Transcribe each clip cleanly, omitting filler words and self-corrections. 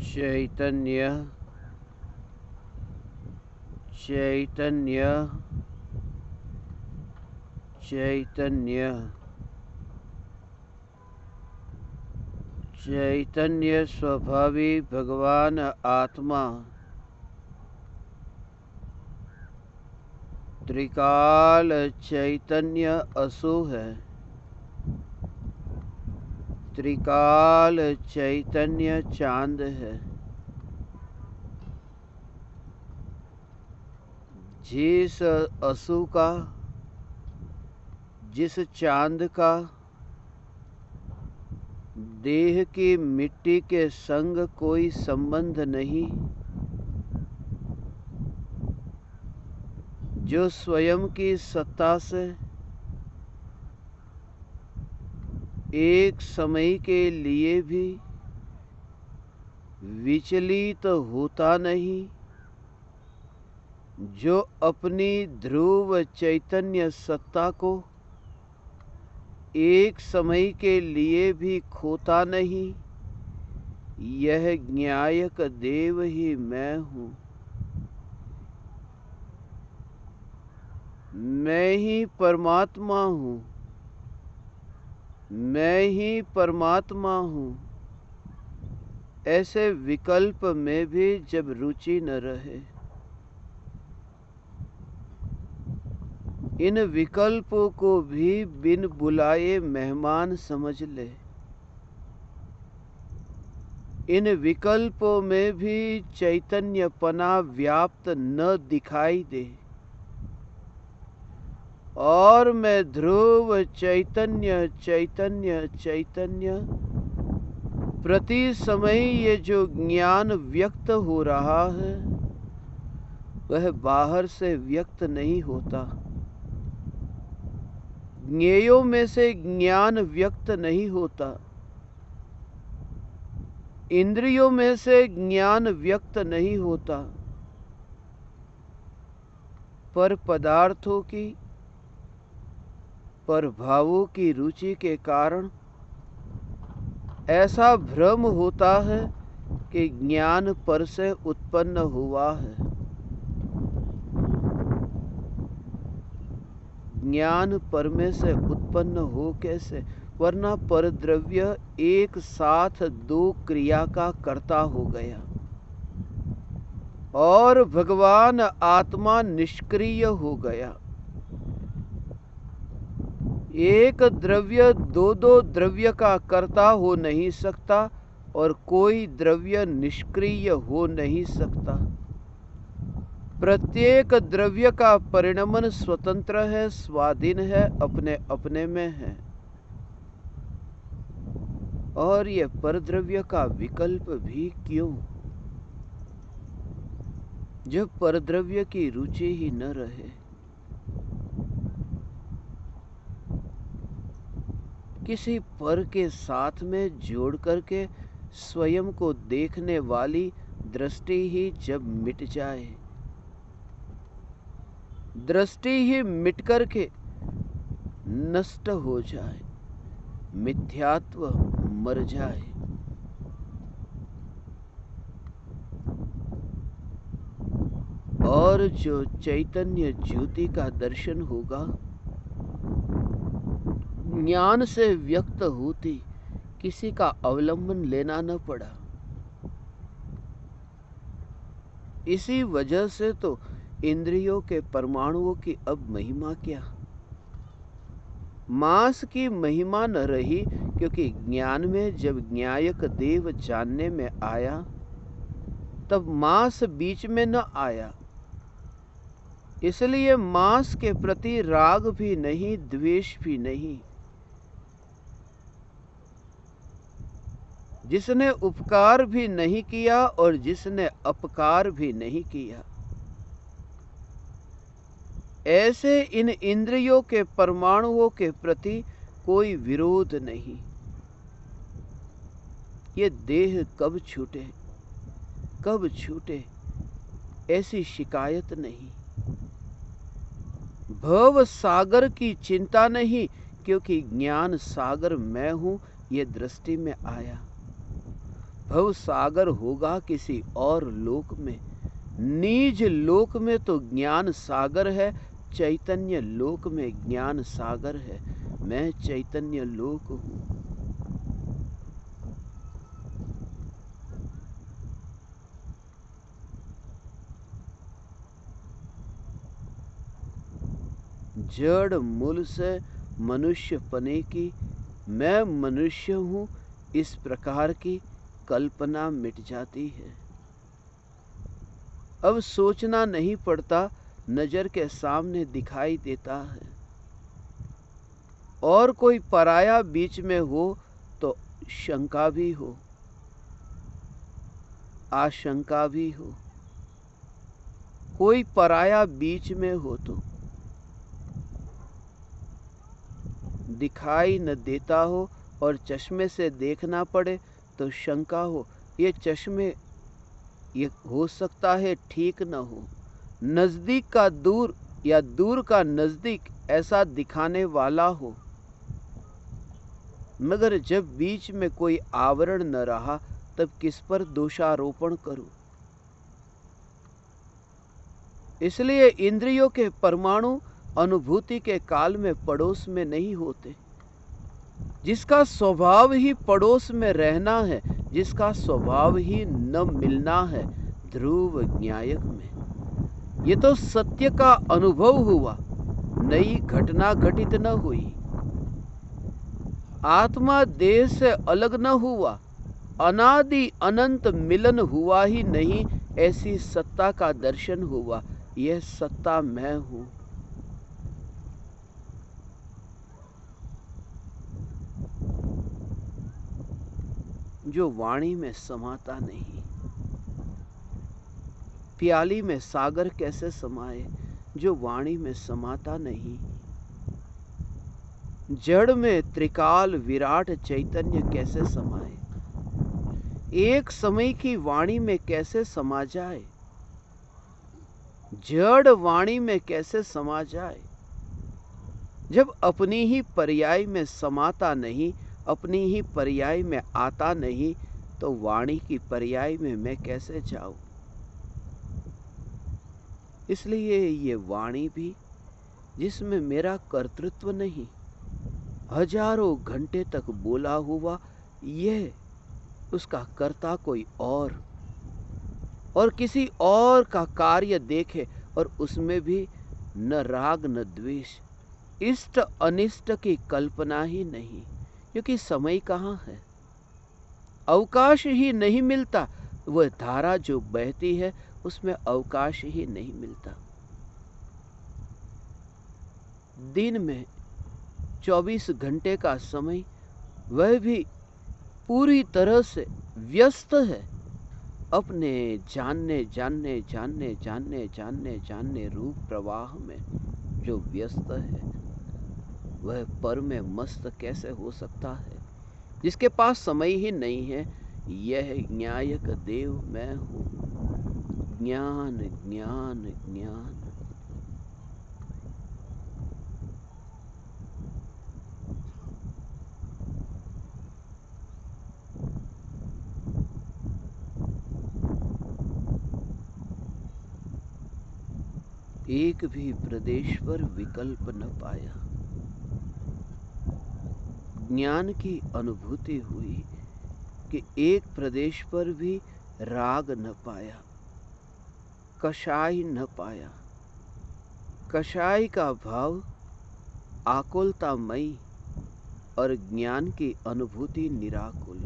चैतन्य चैतन्य चैतन्य चैतन्य स्वभावी भगवान आत्मा त्रिकाल चैतन्य असु है। त्रिकाल चैतन्य चांद है। जिस असु का, जिस चांद का देह की मिट्टी के संग कोई संबंध नहीं, जो स्वयं की सत्ता से एक समय के लिए भी विचलित होता नहीं, जो अपनी ध्रुव चैतन्य सत्ता को एक समय के लिए भी खोता नहीं, यह ज्ञायक देव ही मैं हूँ। मैं ही परमात्मा हूँ। मैं ही परमात्मा हूँ। ऐसे विकल्प में भी जब रुचि न रहे, इन विकल्पों को भी बिन बुलाए मेहमान समझ ले, इन विकल्पों में भी चैतन्यपना व्याप्त न दिखाई दे, और मैं ध्रुव चैतन्य चैतन्य चैतन्य प्रति समय ये जो ज्ञान व्यक्त हो रहा है वह बाहर से व्यक्त नहीं होता। ज्ञेयों में से ज्ञान व्यक्त नहीं होता। इंद्रियों में से ज्ञान व्यक्त नहीं होता। पर पदार्थों की, पर भावों की रुचि के कारण ऐसा भ्रम होता है कि ज्ञान पर से उत्पन्न हुआ है। ज्ञान पर में से उत्पन्न हो कैसे? वरना परद्रव्य एक साथ दो क्रिया का कर्ता हो गया और भगवान आत्मा निष्क्रिय हो गया। एक द्रव्य दो दो द्रव्य का कर्ता हो नहीं सकता और कोई द्रव्य निष्क्रिय हो नहीं सकता। प्रत्येक द्रव्य का परिणमन स्वतंत्र है, स्वाधीन है, अपने अपने में है। और ये परद्रव्य का विकल्प भी क्यों? जब परद्रव्य की रुचि ही न रहे, किसी पर के साथ में जोड़ करके स्वयं को देखने वाली दृष्टि ही जब मिट जाए, दृष्टि ही मिट करके नष्ट हो जाए, मिथ्यात्व मर जाए, और जो चैतन्य ज्योति का दर्शन होगा, ज्ञान से व्यक्त होती, किसी का अवलंबन लेना न पड़ा। इसी वजह से तो इंद्रियों के परमाणुओं की अब महिमा क्या? मांस की महिमा न रही, क्योंकि ज्ञान में जब ज्ञायक देव जानने में आया तब मांस बीच में न आया। इसलिए मांस के प्रति राग भी नहीं, द्वेष भी नहीं। जिसने उपकार भी नहीं किया और जिसने अपकार भी नहीं किया, ऐसे इन इंद्रियों के परमाणुओं के प्रति कोई विरोध नहीं। ये देह कब छूटे, कब छूटे, ऐसी शिकायत नहीं। भव सागर की चिंता नहीं, क्योंकि ज्ञान सागर मैं हूं, ये दृष्टि में आया। भव सागर होगा किसी और लोक में, निज लोक में तो ज्ञान सागर है, चैतन्य लोक में ज्ञान सागर है। मैं चैतन्य लोक हूँ। जड़ मूल से मनुष्य पने की, मैं मनुष्य हूँ, इस प्रकार की कल्पना मिट जाती है। अब सोचना नहीं पड़ता, नजर के सामने दिखाई देता है। और कोई पराया बीच में हो तो शंका भी हो, आशंका भी हो। कोई पराया बीच में हो तो दिखाई न देता हो और चश्मे से देखना पड़े तो शंका हो, ये चश्मे ये हो सकता है ठीक न हो। नजदीक का दूर या दूर का नजदीक ऐसा दिखाने वाला हो, मगर जब बीच में कोई आवरण न रहा तब किस पर दोषारोपण करूं। इसलिए इंद्रियों के परमाणु अनुभूति के काल में पड़ोस में नहीं होते। जिसका स्वभाव ही पड़ोस में रहना है, जिसका स्वभाव ही न मिलना है, ध्रुव न्यायक में ये तो सत्य का अनुभव हुआ, नई घटना घटित न हुई। आत्मा देह से अलग न हुआ, अनादि अनंत मिलन हुआ ही नहीं, ऐसी सत्ता का दर्शन हुआ। यह सत्ता मैं हूं। जो वाणी में समाता नहीं। प्याली में सागर कैसे समाए, जो वाणी में समाता नहीं। जड़ में त्रिकाल विराट चैतन्य कैसे समाए, एक समय की वाणी में कैसे समा जाए, जड़ वाणी में कैसे समा जाए। जब अपनी ही पर्याय में समाता नहीं, अपनी ही पर्याय में आता नहीं, तो वाणी की पर्याय में मैं कैसे जाऊं। इसलिए ये वाणी भी जिसमें मेरा कर्तृत्व नहीं, हजारों घंटे तक बोला हुआ, यह उसका कर्ता कोई और किसी और का कार्य देखे, और उसमें भी न राग न द्वेष, इष्ट अनिष्ट की कल्पना ही नहीं। क्योंकि समय कहाँ है, अवकाश ही नहीं मिलता। वह धारा जो बहती है उसमें अवकाश ही नहीं मिलता। दिन में 24 घंटे का समय, वह भी पूरी तरह से व्यस्त है अपने जानने जानने जानने जानने जानने जानने रूप प्रवाह में। जो व्यस्त है वह पर में मस्त कैसे हो सकता है, जिसके पास समय ही नहीं है। यह न्यायक देव मैं हूं। ज्ञान ज्ञान ज्ञान। एक भी प्रदेश पर विकल्प न पाया। ज्ञान की अनुभूति हुई कि एक प्रदेश पर भी राग न पाया, कषाय न पाया। कषाय का भाव आकुलतामयी और ज्ञान की अनुभूति निराकुल।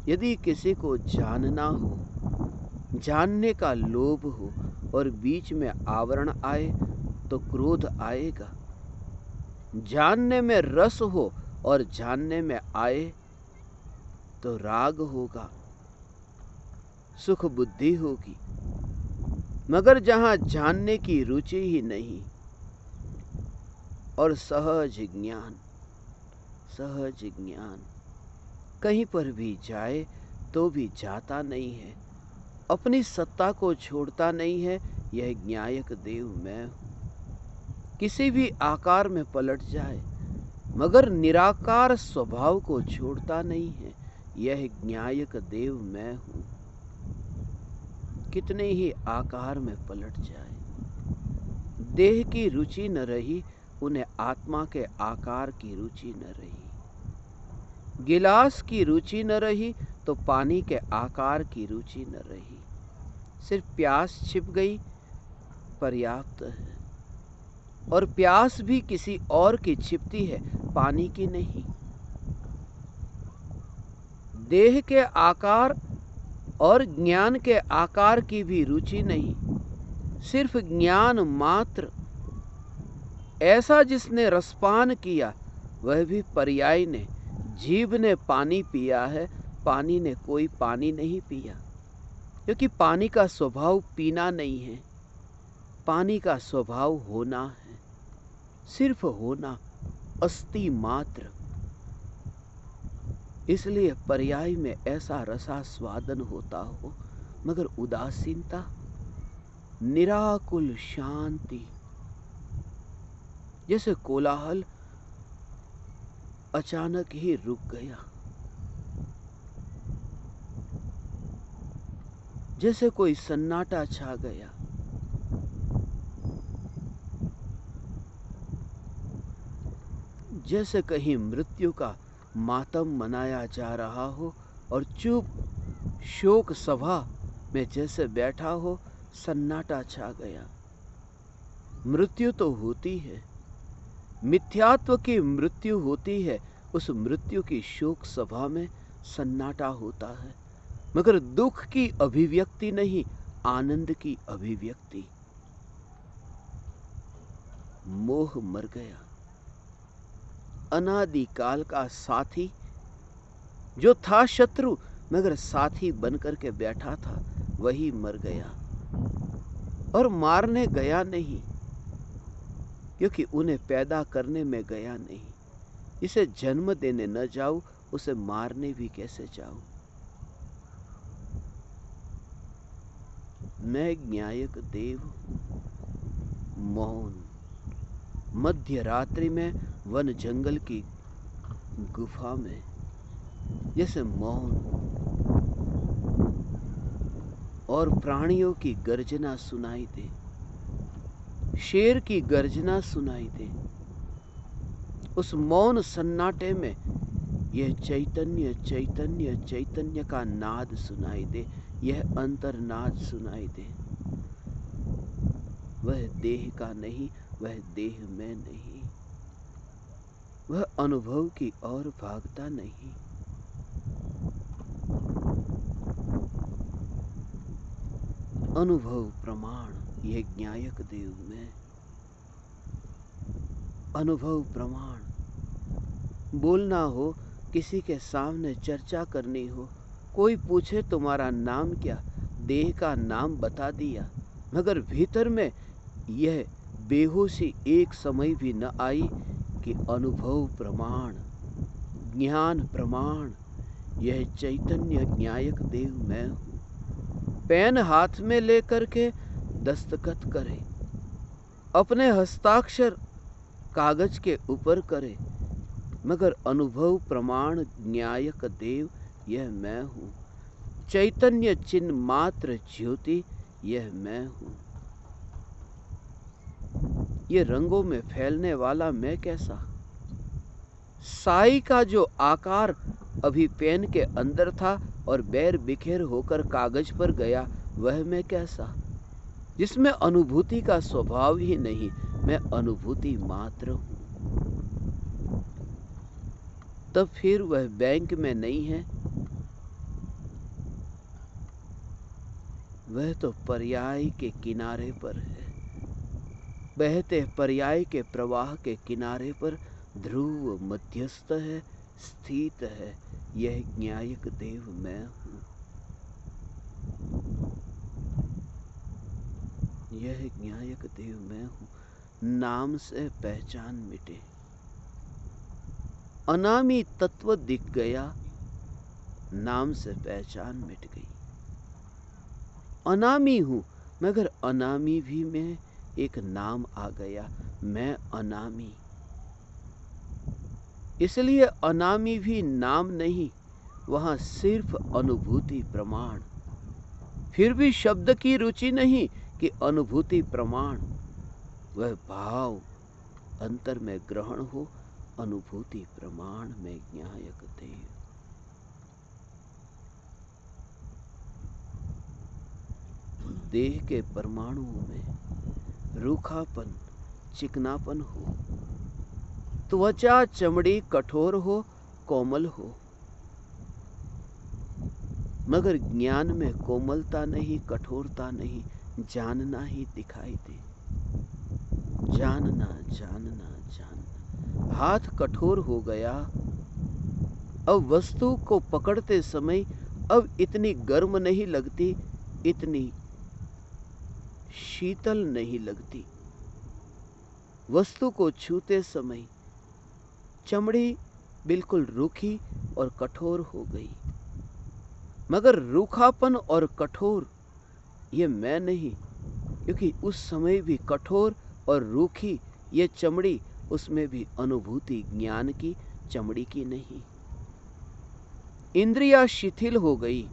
यदि किसी को जानना हो, जानने का लोभ हो और बीच में आवरण आए तो क्रोध आएगा। जानने में रस हो और जानने में आए तो राग होगा, सुख बुद्धि होगी। मगर जहां जानने की रुचि ही नहीं और सहज ज्ञान कहीं पर भी जाए तो भी जाता नहीं है, अपनी सत्ता को छोड़ता नहीं है। यह न्यायक देव मैं हूं। किसी भी आकार में पलट जाए मगर निराकार स्वभाव को छोड़ता नहीं है। यह ज्ञायक देव मैं हूं। कितने ही आकार में पलट जाए, देह की रुचि न रही, उन्हें आत्मा के आकार की रुचि न रही। गिलास की रुचि न रही तो पानी के आकार की रुचि न रही। सिर्फ प्यास छिप गई, पर्याप्त है। और प्यास भी किसी और की छिपती है, पानी की नहीं। देह के आकार और ज्ञान के आकार की भी रुचि नहीं, सिर्फ ज्ञान मात्र। ऐसा जिसने रसपान किया वह भी पर्याय ने। जीभ ने पानी पिया है, पानी ने कोई पानी नहीं पिया, क्योंकि पानी का स्वभाव पीना नहीं है, पानी का स्वभाव होना है, सिर्फ होना, अस्ति मात्र। इसलिए पर्याय में ऐसा रसास्वादन होता हो, मगर उदासीनता, निराकुल शांति। जैसे कोलाहल अचानक ही रुक गया, जैसे कोई सन्नाटा छा गया। जैसे कहीं मृत्यु का मातम मनाया जा रहा हो और चुप शोक सभा में जैसे बैठा हो, सन्नाटा छा गया। मृत्यु तो होती है, मिथ्यात्व की मृत्यु होती है, उस मृत्यु की शोक सभा में सन्नाटा होता है, मगर दुख की अभिव्यक्ति नहीं, आनंद की अभिव्यक्ति। मोह मर गया। अनादिकाल का साथी जो था शत्रु मगर साथी बनकर के बैठा था, वही मर गया। और मारने गया नहीं, क्योंकि उन्हें पैदा करने में गया नहीं। इसे जन्म देने न जाऊं, उसे मारने भी कैसे जाऊं। मैं ज्ञायक देव हूं, मौन। मध्य रात्रि में वन जंगल की गुफा में जैसे मौन, और प्राणियों की गर्जना सुनाई दे, शेर की गर्जना सुनाई दे। उस मौन सन्नाटे में यह चैतन्य चैतन्य चैतन्य का नाद सुनाई दे, यह अंतर्नाद सुनाई दे। वह देह का नहीं, वह देह में नहीं, वह अनुभव की ओर भागता नहीं। अनुभव प्रमाण, यह ज्ञायक देव में। अनुभव प्रमाण। बोलना हो, किसी के सामने चर्चा करनी हो, कोई पूछे तुम्हारा नाम क्या, देह का नाम बता दिया, मगर भीतर में यह बेहोशी एक समय भी न आई कि अनुभव प्रमाण, ज्ञान प्रमाण, यह चैतन्य ज्ञायक देव मैं हूं। पेन हाथ में लेकर के दस्तखत करे, अपने हस्ताक्षर कागज के ऊपर करे, मगर अनुभव प्रमाण ज्ञायक देव यह मैं हूं। चैतन्य चिन्ह मात्र ज्योति यह मैं हूं। ये रंगों में फैलने वाला मैं कैसा? साई का जो आकार अभी पेन के अंदर था और बैर बिखेर होकर कागज पर गया, वह मैं कैसा? जिसमें अनुभूति का स्वभाव ही नहीं, मैं अनुभूति मात्र हूं। तब फिर वह बैंक में नहीं है, वह तो पर्याय के किनारे पर है। बहते पर्याय के प्रवाह के किनारे पर ध्रुव मध्यस्थ है, स्थित है। यह ज्ञायक देव मैं हूं। यह ज्ञायक देव मैं हूं। नाम से पहचान मिटे, अनामी तत्व दिख गया, नाम से पहचान मिट गई। अनामी हूं, मगर अनामी भी में एक नाम आ गया, मैं अनामी। इसलिए अनामी भी नाम नहीं, वहां सिर्फ अनुभूति प्रमाण, फिर भी शब्द की रुचि नहीं कि अनुभूति प्रमाण, वह भाव अंतर में ग्रहण हो, अनुभूति प्रमाण में ज्ञायक देव। देह के परमाणुओं में रूखापन, चिकनापन हो, त्वचा चमड़ी कठोर हो, कोमल हो, मगर ज्ञान में कोमलता नहीं, कठोरता नहीं, जानना ही दिखाई दे। जानना जानना जानना। हाथ कठोर हो गया, अब वस्तु को पकड़ते समय अब इतनी गर्म नहीं लगती, इतनी शीतल नहीं लगती। वस्तु को छूते समय चमड़ी बिल्कुल रूखी और कठोर हो गई, मगर रूखापन और कठोर ये मैं नहीं, क्योंकि उस समय भी कठोर और रूखी ये चमड़ी, उसमें भी अनुभूति ज्ञान की, चमड़ी की नहीं। इंद्रियां शिथिल हो गई,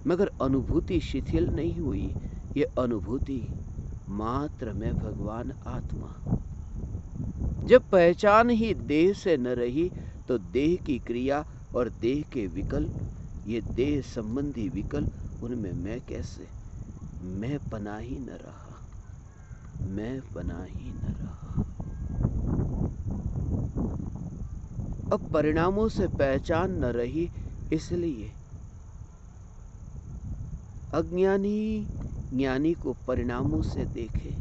मगर अनुभूति शिथिल नहीं हुई। ये अनुभूति मात्र में भगवान आत्मा। जब पहचान ही देह से न रही, तो देह की क्रिया और देह के विकल्प, ये देह संबंधी विकल्प, उनमें मैं कैसे? मैं पना ही न रहा, मैं पना ही न रहा। अब परिणामों से पहचान न रही, इसलिए अज्ञानी ज्ञानी को परिणामों से देखे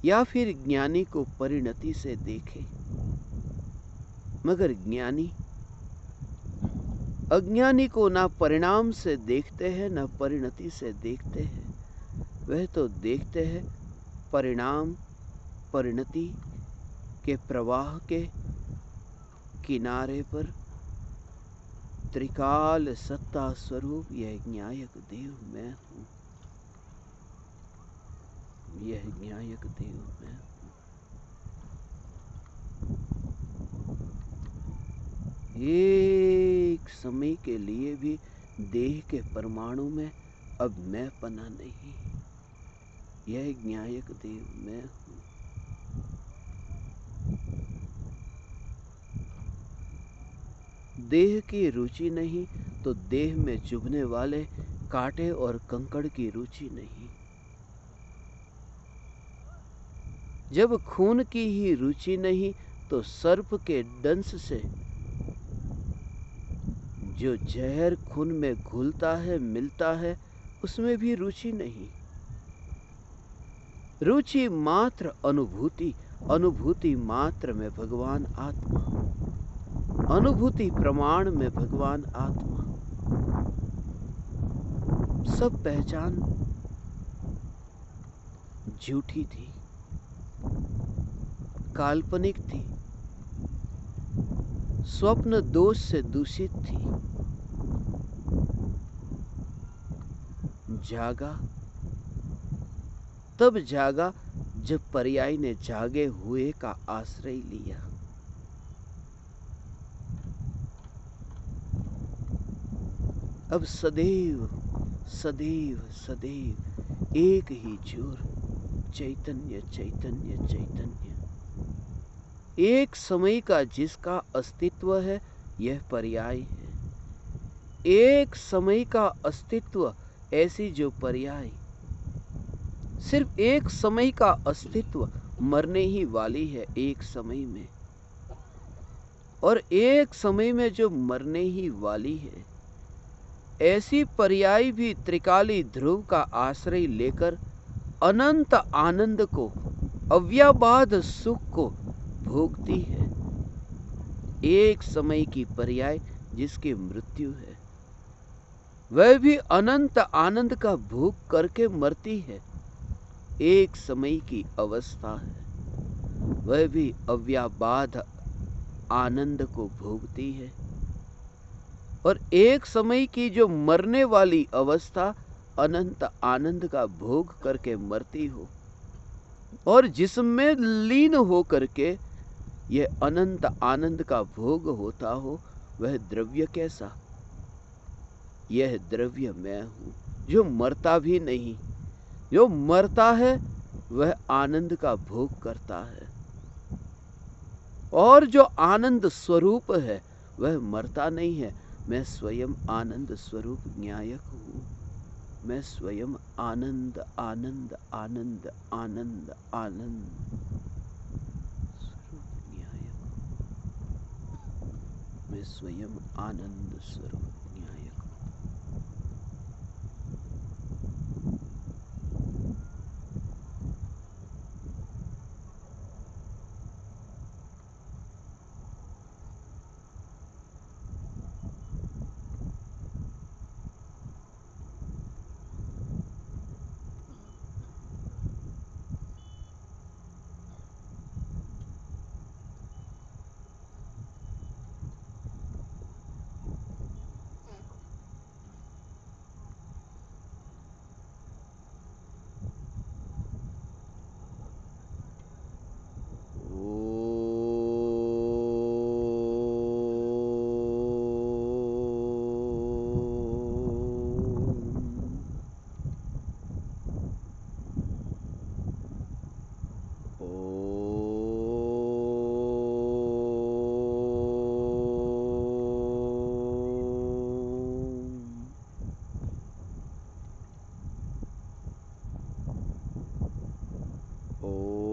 या फिर ज्ञानी को परिणति से देखे, मगर ज्ञानी अज्ञानी को ना परिणाम से देखते हैं ना परिणति से देखते हैं। वह तो देखते हैं परिणाम परिणति के प्रवाह के किनारे पर त्रिकाल सत्ता स्वरूप यह ज्ञायक देव मैं हूं, यह ज्ञायक देव मैं हूं। एक समय के लिए भी देह के परमाणु में अब मैं पना नहीं, यह ज्ञायक देव मैं हूं। देह की रुचि नहीं तो देह में चुभने वाले कांटे और कंकड़ की रुचि नहीं। जब खून की ही रुचि नहीं तो सर्प के डंस से जो जहर खून में घुलता है, मिलता है, उसमें भी रुचि नहीं। रुचि मात्र अनुभूति, अनुभूति मात्र में भगवान आत्मा, अनुभूति प्रमाण में भगवान आत्मा। सब पहचान झूठी थी, काल्पनिक थी, स्वप्न दोष से दूषित थी। जागा तब जागा जब पर्याय ने जागे हुए का आश्रय लिया। अब सदैव सदैव सदैव एक ही जोर, चैतन्य चैतन्य चैतन्य। एक समय का जिसका अस्तित्व है, यह पर्याय है। एक समय का अस्तित्व, ऐसी जो पर्याय, सिर्फ एक समय का अस्तित्व मरने ही वाली है एक समय में, और एक समय में जो मरने ही वाली है, ऐसी पर्याय भी त्रिकाली ध्रुव का आश्रय लेकर अनंत आनंद को, अव्याबाद सुख को भोगती है। एक समय की पर्याय जिसकी मृत्यु है, वह भी अनंत आनंद का भोग करके मरती है। एक समय की अवस्था है, वह भी अव्याबाद आनंद को भोगती है। और एक समय की जो मरने वाली अवस्था, अनंत आनंद का भोग करके मरती हो, और जिसमें लीन हो करके यह अनंत आनंद का भोग होता हो, वह द्रव्य कैसा? यह द्रव्य मैं हूं, जो मरता भी नहीं। जो मरता है वह आनंद का भोग करता है, और जो आनंद स्वरूप है वह मरता नहीं है। मैं स्वयं आनंद स्वरूप न्यायक हूं। मैं स्वयं आनंद आनंद आनंद आनंद आनंद स्वरूप न्यायक हूं। मैं स्वयं आनंद स्वरूप न्यायक हूं। ओ